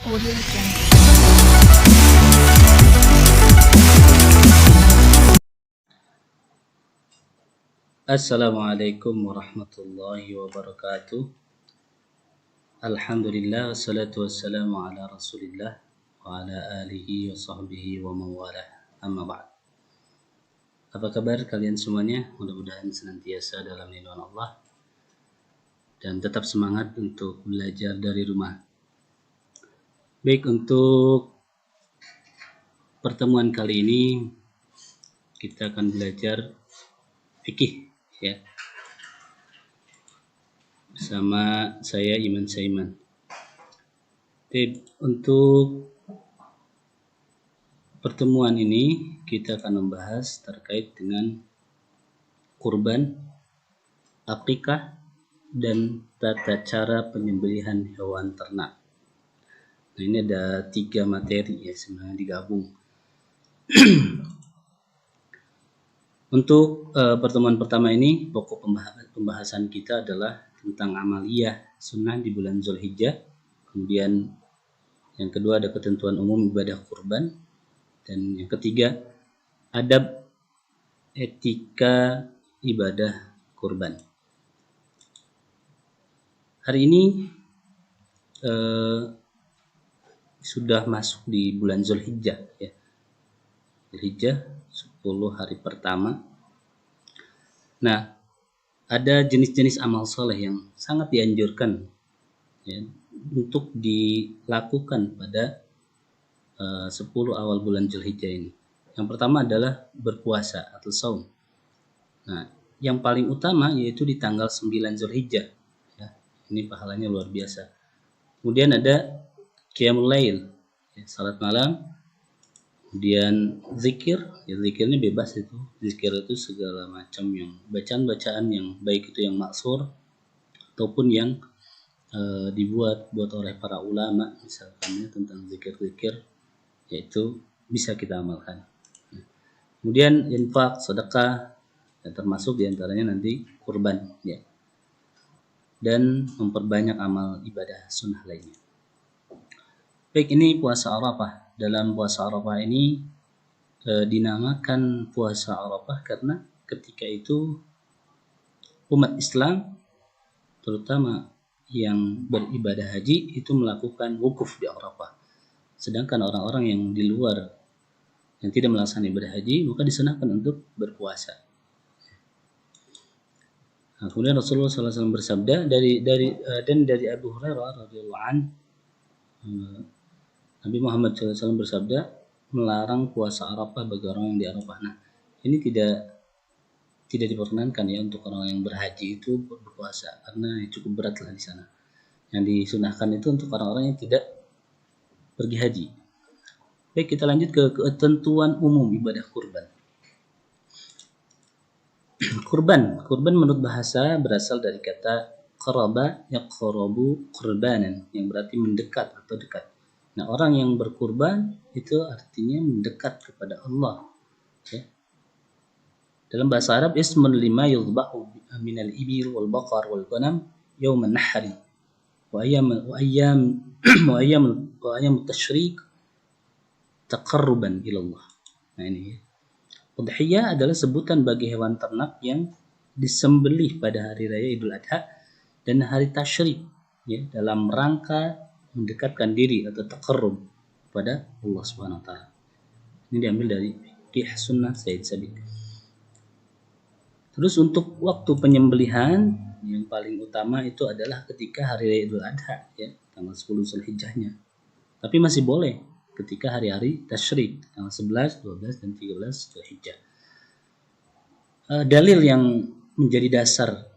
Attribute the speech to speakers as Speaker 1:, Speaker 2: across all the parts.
Speaker 1: Audio Jungle.
Speaker 2: Assalamualaikum warahmatullahi wabarakatuh. Alhamdulillah wassalatu wassalamu ala Rasulillah wa ala alihi wa sahbihi wa mawalah. Amma ba'd. Apa kabar kalian semuanya? Mudah-mudahan senantiasa dalam lindungan Allah dan tetap semangat untuk belajar dari rumah. Baik, untuk pertemuan kali ini kita akan belajar fikih ya. Bersama saya Iman Saiman. Untuk pertemuan ini kita akan membahas terkait dengan kurban, akikah, dan tata cara penyembelihan hewan ternak. Nah, ini ada 3 materi ya sebenarnya digabung. Untuk pertemuan pertama ini pokok pembahasan kita adalah tentang amaliyah sunnah di bulan Zulhijjah. Kemudian yang kedua ada ketentuan umum ibadah kurban. Dan yang ketiga adab etika ibadah kurban. Hari ini sudah masuk di bulan Zulhijjah ya. Zulhijjah 10 hari pertama. Nah, ada jenis-jenis amal soleh yang sangat dianjurkan ya, untuk dilakukan pada 10 awal bulan Zulhijjah ini. Yang pertama adalah berpuasa atau saum. Nah, yang paling utama yaitu di tanggal 9 Zulhijjah. Ya, ini pahalanya luar biasa. Kemudian ada qiyamul lail, ya, salat malam. Kemudian zikir, ya zikirnya bebas itu. Zikir itu segala macam yang bacaan-bacaan yang baik itu yang maksur ataupun yang dibuat oleh para ulama misalkan ya, tentang zikir-zikir, yaitu bisa kita amalkan. Kemudian infak, sedekah, ya, termasuk diantaranya nanti kurban ya. Dan memperbanyak amal ibadah sunnah lainnya. Baik, ini puasa Arafah. Dalam puasa Arafah ini dinamakan puasa Arafah karena ketika itu umat Islam terutama yang beribadah haji itu melakukan wukuf di Arafah. Sedangkan orang-orang yang di luar yang tidak melaksanakan ibadah haji maka disunahkan untuk berpuasa. Nah, kemudian Rasulullah SAW bersabda dari Abu Hurairah radhiyallahu anhu, Nabi Muhammad SAW bersabda melarang puasa Arafah bagi orang yang di Arafah. Nah, ini tidak diperkenankan ya untuk orang yang berhaji itu berpuasa karena cukup berat lah di sana. Yang disunahkan itu untuk orang-orang yang tidak pergi haji. Baik, kita lanjut ke ketentuan umum ibadah kurban. Kurban menurut bahasa berasal dari kata qaraba yaqrabu qurbanan yang berarti mendekat atau dekat. Nah, orang yang berkurban itu artinya mendekat kepada Allah. Ya. Dalam bahasa Arab ismun lima yudbahu minal ibil wal baqar wal ghanam yauman nahri wa ayyam tashrik taqarruban ila Allah. Nah, ini ya. Udhiyah adalah sebutan bagi hewan ternak yang disembelih pada hari raya Idul Adha dan hari tasyrik ya, dalam rangka mendekatkan diri atau taqarrub pada Allah Subhanahu wa taala. Ini diambil dari Fiqh Sunnah Said Sabiq. Terus untuk waktu penyembelihan yang paling utama itu adalah ketika hari raya Idul Adha ya, tanggal 10 Zulhijjahnya. Tapi masih boleh ketika hari-hari tasyrik tanggal 11, 12 dan 13 Zulhijjah. Dalil yang menjadi dasar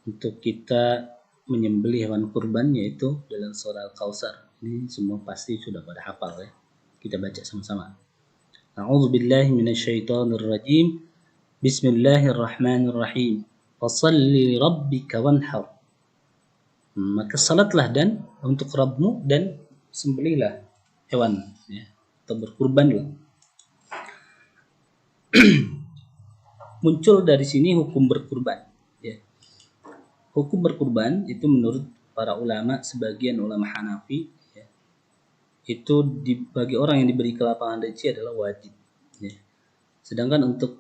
Speaker 2: untuk kita menyembelih hewan kurban yaitu dalam surah Al-Kautsar. Ini semua pasti sudah pada hafal ya. Kita baca sama-sama. A'udzubillahi minasyaitonirrajim. Bismillahirrahmanirrahim. Fashalli lirabbika wanhar. Maka salatlah dan untuk Rabbmu dan sembelihlah hewan ya, atau berkurbanlah. Muncul dari sini hukum berkurban ya. Hukum berkurban itu menurut para ulama, sebagian ulama Hanafi ya, itu bagi orang yang diberi kelapangan rezeki adalah wajib. Ya. Sedangkan untuk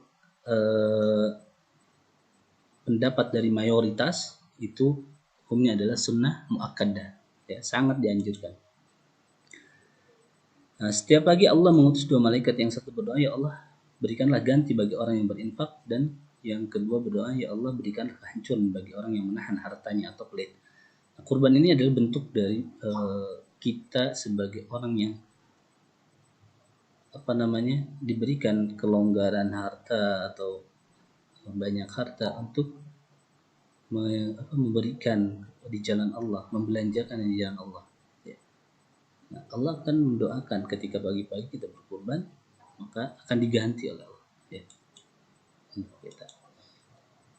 Speaker 2: pendapat dari mayoritas itu hukumnya adalah sunnah muakkadah, ya, sangat dianjurkan. Nah, setiap pagi Allah mengutus 2 malaikat, yang satu berdoa, ya Allah berikanlah ganti bagi orang yang berinfak, dan yang kedua berdoa, ya Allah berikanlah kehancuran bagi orang yang menahan hartanya atau pelit. Nah, kurban ini adalah bentuk dari kita sebagai orang yang diberikan kelonggaran harta atau banyak harta untuk memberikan di jalan Allah, membelanjakan di jalan Allah. Ya. Nah, Allah akan mendoakan ketika pagi-pagi kita berkurban, maka akan diganti oleh Allah. Ya. Kita.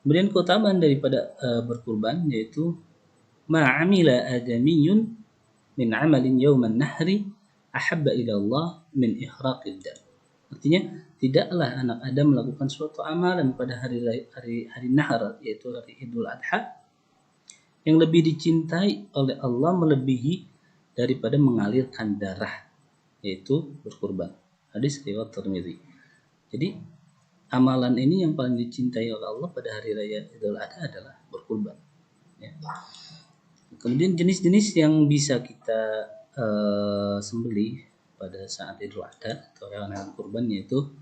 Speaker 2: Kemudian keutamaan daripada berkurban yaitu ma'amila adamiyun min amalin yawman nahri ahabba ila Allah min ihraqid dam. Artinya tidaklah anak Adam melakukan suatu amalan pada hari Nahar, yaitu hari Idul Adha, yang lebih dicintai oleh Allah melebihi daripada mengalirkan darah, yaitu berkurban. Hadis riwayat Tirmidzi. Jadi amalan ini yang paling dicintai oleh Allah pada hari raya Idul Adha adalah berkurban. Ya. Kemudian jenis-jenis yang bisa kita sembelih pada saat Idul Adha atau hewan-hewan kurban yaitu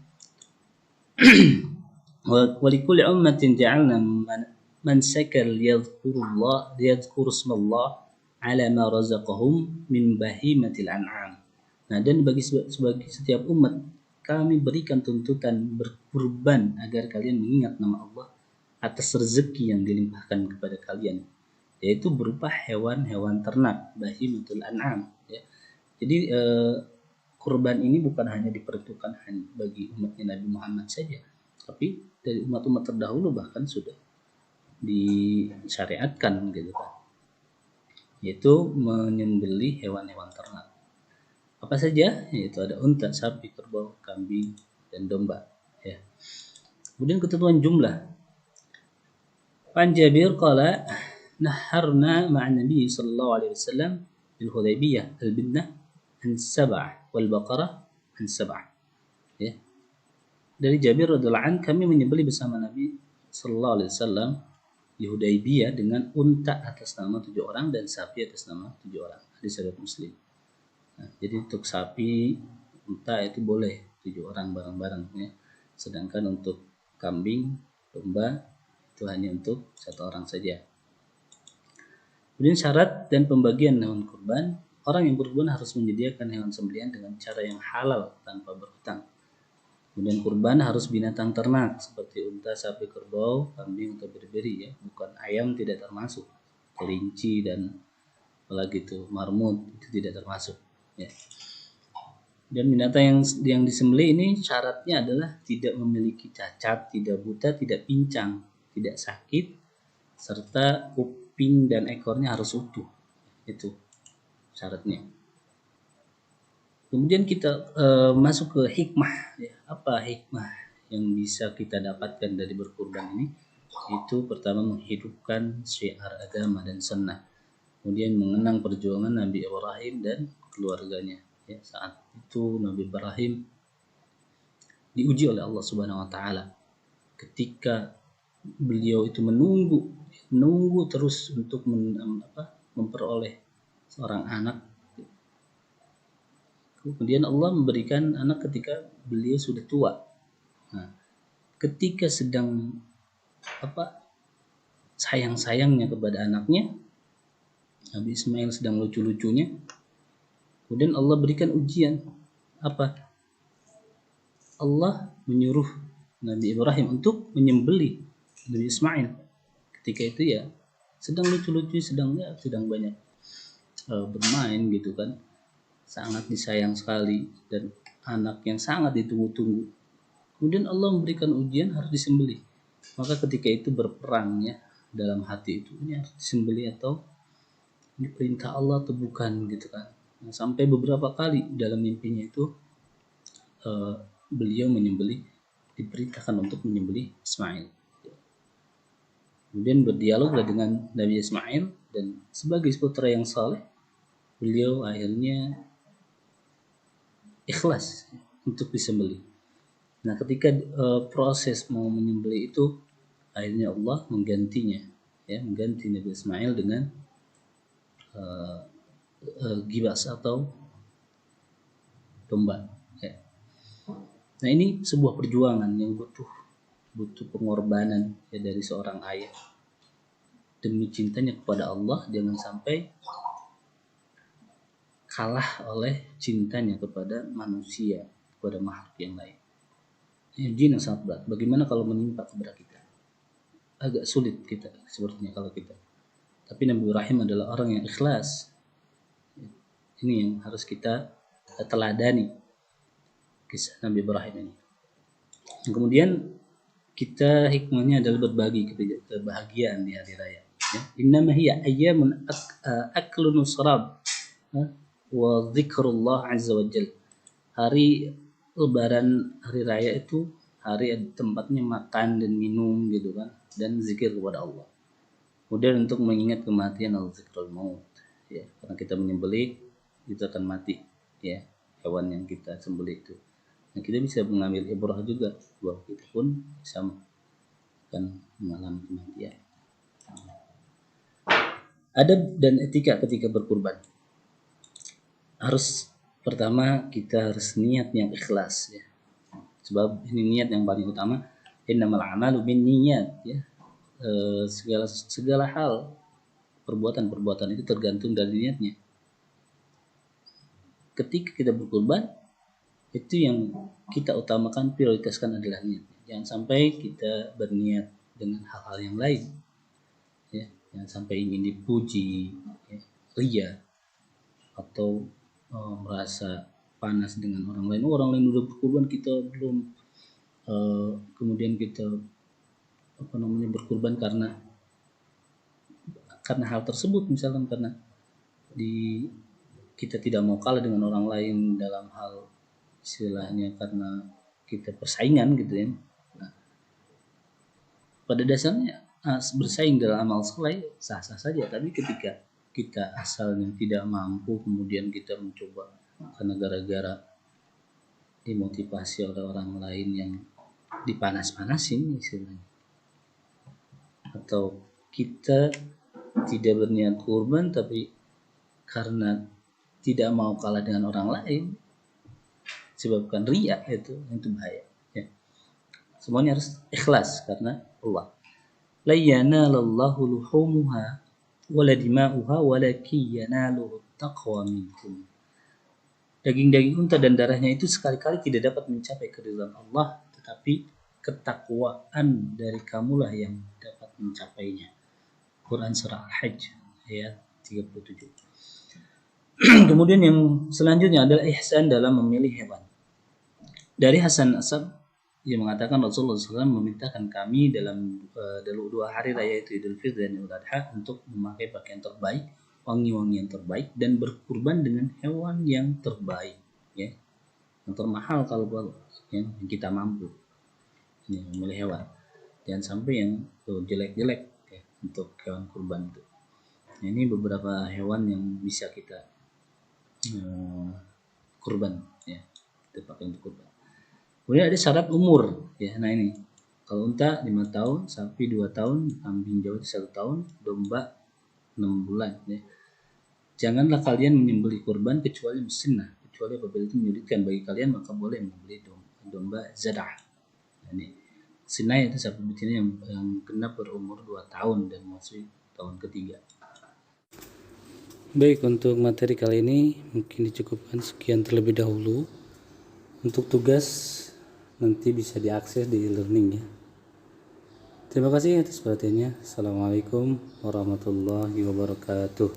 Speaker 2: walikulli ummatin ja'alna mansakan liyadhkuru ismallah ala ma razaqahum min bahimatil an'am. Nah, dan bagi setiap umat kami berikan tuntutan berkurban agar kalian mengingat nama Allah atas rezeki yang dilimpahkan kepada kalian, yaitu berupa hewan-hewan ternak, bahimatul an'am, ya. Jadi kurban ini bukan hanya diperuntukkan bagi umatnya Nabi Muhammad saja, tapi dari umat-umat terdahulu bahkan sudah disyariatkan gitu kan, yaitu menyembelih hewan-hewan ternak. Apa saja? Yaitu ada unta, sapi, kerbau, kambing, dan domba. Ya. Kemudian ketentuan jumlah. An Jabir qala naharna ma'an Nabi sallallahu alaihi wasallam bil Hudaybiyah al-bidnah an sab'ah wal baqarah an sab'ah. Ya. Dari Jabir radhiyallahu anhu, kami menyembelih bersama Nabi sallallahu alaihi wasallam di Hudaybiyah dengan unta atas nama 7 orang dan sapi atas nama 7 orang. Hadis riwayat Muslim. Nah, jadi untuk sapi, unta itu boleh 7 orang bareng-bareng, ya. Sedangkan untuk kambing, domba itu hanya untuk 1 orang saja. Kemudian syarat dan pembagian hewan kurban. Orang yang berkurban harus menyediakan hewan sembelihan dengan cara yang halal tanpa berhutang. Kemudian kurban harus binatang ternak seperti unta, sapi, kerbau, kambing atau berberi, ya. Bukan ayam, tidak termasuk. Kelinci dan apalagi itu marmut itu tidak termasuk, ya. Dan binatang yang disembelih ini syaratnya adalah tidak memiliki cacat, tidak buta, tidak pincang, tidak sakit, serta kuping dan ekornya harus utuh. Itu syaratnya. Kemudian kita masuk ke hikmah, ya. Apa hikmah yang bisa kita dapatkan dari berkurban ini? Itu pertama menghidupkan syiar agama dan sunnah. Kemudian mengenang perjuangan Nabi Ibrahim dan keluarganya, ya. Saat itu Nabi Ibrahim diuji oleh Allah Subhanahu wa taala ketika beliau itu menunggu terus untuk memperoleh seorang anak. Kemudian Allah memberikan anak ketika beliau sudah tua. Nah, ketika sedang sayang-sayangnya kepada anaknya, Nabi Ismail sedang lucu-lucunya, kemudian Allah berikan ujian. Apa? Allah menyuruh Nabi Ibrahim untuk menyembelih Nabi Ismail. Ketika itu ya sedang lucu-lucu, sedang banyak bermain gitu kan. Sangat disayang sekali dan anak yang sangat ditunggu-tunggu. Kemudian Allah memberikan ujian harus disembelih. Maka ketika itu berperang, ya, dalam hati itu, ini harus disembelih atau ini perintah Allah atau bukan gitu kan. Nah, sampai beberapa kali dalam mimpinya itu beliau diperintahkan untuk menyembelih Ismail. Kemudian berdialoglah dengan Nabi Ismail, dan sebagai putra yang saleh beliau akhirnya ikhlas untuk disembelih. Nah, ketika proses mau menyembelih itu, akhirnya Allah menggantinya, ya, mengganti Nabi Ismail dengan gibas atau domba. Ya. Nah, ini sebuah perjuangan yang butuh pengorbanan, ya, dari seorang ayah demi cintanya kepada Allah, jangan sampai kalah oleh cintanya kepada manusia, kepada makhluk yang lain. Jin yang sangat berat. Bagaimana kalau menimpa kepada kita? Agak sulit kita sepertinya kalau kita. Tapi Nabi Ibrahim adalah orang yang ikhlas. Ini yang harus kita teladani, kisah Nabi Ibrahim ini. Kemudian kita hikmahnya adalah berbagi kebahagiaan di hari raya. Ya. Innama hiya ayyamun aklun sarab wa dzikrullah azza wa jalla. Hari Lebaran, hari raya itu hari tempatnya makan dan minum gitu kan, dan zikir kepada Allah. Kemudian untuk mengingat kematian, al-zikrul maut, ya, karena kita menyembelih kita akan mati, ya, hewan yang kita sembelih itu. Nah, kita bisa mengambil ibrah juga bahwa kita pun bisa akan mengalami kematian. Adab dan etika ketika berkurban. Harus pertama kita harus niat yang ikhlas, ya. Sebab ini niat yang paling utama. Innamal a'malu binniyat, ya. Segala hal, perbuatan itu tergantung dari niatnya. Ketika kita berkurban, itu yang kita utamakan, prioritaskan adalah niat. Jangan sampai kita berniat dengan hal-hal yang lain, ya. Jangan sampai ingin dipuji, ya, ria, atau merasa panas dengan orang lain. Orang lain udah berkurban, kita belum. Kemudian kita berkurban karena hal tersebut, misalkan karena kita tidak mau kalah dengan orang lain dalam hal istilahnya karena kita persaingan gitu ya. Nah, pada dasarnya bersaing dalam amal soleh sah-sah saja, tapi ketika kita asalnya tidak mampu, kemudian kita mencoba karena gara-gara dimotivasi oleh orang lain yang dipanas-panasin istilahnya, atau kita tidak berniat kurban tapi karena tidak mau kalah dengan orang lain sebabkan riya, itu bahaya, ya. Semuanya harus ikhlas karena Allah. La yanalallahu luhumuha wala dima'uha walakin yanaluhu taqwa minkum. Daging-daging unta dan darahnya itu sekali-kali tidak dapat mencapai keridhaan Allah, tetapi ketakwaan dari kamulah yang dapat mencapainya. Quran surah Al-Hajj ayat 37. Kemudian yang selanjutnya adalah ihsan dalam memilih hewan. Dari Hasan Asad yang mengatakan Rasulullah SAW memerintahkan kami dalam dua hari raya itu Idul Fitri dan Idul Adha untuk memakai pakaian terbaik, wangi-wangian terbaik, dan berkurban dengan hewan yang terbaik, ya, yang termahal kalau yang kita mampu, ya, memilih hewan. Jangan sampai yang jelek-jelek, ya, untuk hewan kurban itu. Nah, ini beberapa hewan yang bisa kita kurban, ya, kita pakai untuk kurban. Kemudian ada syarat umur, ya. Nah, ini kalau unta 5 tahun, sapi 2 tahun, kambing Jawa 1 tahun, domba 6 bulan, ya. Janganlah kalian menyembelih kurban kecuali musinnah, kecuali apabila itu menyulitkan bagi kalian, maka boleh menyembelih domba zadah. Nah, ini musinnah itu sapi betina yang genap berumur 2 tahun dan masuk tahun ketiga. Baik, untuk materi kali ini mungkin dicukupkan sekian terlebih dahulu. Untuk tugas nanti bisa diakses di e-learning, ya. Terima kasih atas perhatiannya. Assalamualaikum warahmatullahi wabarakatuh.